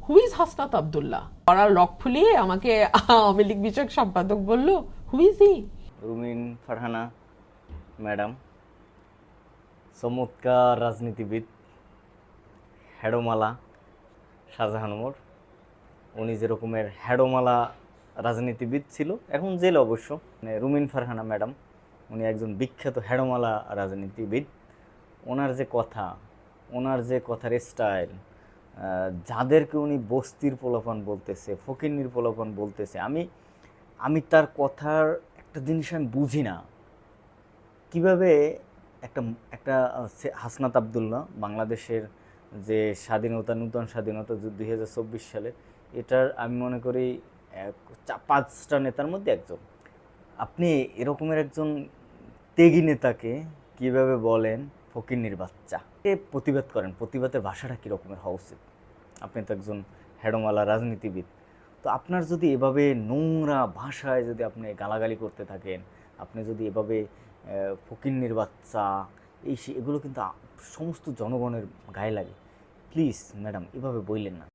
Who is Hasnat Abdullah? পড়ার lock ফুলিয়ে আমাকে আওয়ামী লীগ বিষয়ক সম্পাদক বলল, who is he? Rumin Farhana madam চমৎকার রাজনীতিবিদ, হ্যাডোমালা শাহজাহান ওমর। উনি যেরকমের হ্যাডোমালা রাজনীতিবিদ ছিল, এখন জেলে অবশ্য। মানে রুমিন ফারহানা ম্যাডাম উনি একজন বিখ্যাত হ্যাডোমালা রাজনীতিবিদ। ওনার যে কথা, ওনার যে কথার স্টাইল, যাদেরকে উনি বস্তির পোলাপান বলতেছে, ফকিন্নির পোলাপান বলতেছে, আমি আমি তার কথার একটা জিনিস আমি বুঝি না, কিভাবে একটা একটা হাসনাত আবদুল্লাহ বাংলাদেশের যে স্বাধীনতা, নূতন স্বাধীনতা 2024 সালে, এটার আমি মনে করি 5টা নেতার মধ্যে একজন। আপনি এরকমের একজন তেগী নেতাকে কিভাবে বলেন ফকিন্নির বাচ্চা? প্রতিবাদ করেন, প্রতিবাদের ভাষাটা কী রকমের হওয়া উচিত? আপনি তো একজন হেডমালা রাজনীতিবিদ। তো আপনার যদি এভাবে নোংরা ভাষায় যদি আপনি গালাগালি করতে থাকেন, আপনি যদি এভাবে ফকিন্নির বাচ্চা এগুলো কিন্তু সমস্ত জনগণের গায়ে লাগে। প্লিজ ম্যাডাম, এভাবে বললেন না।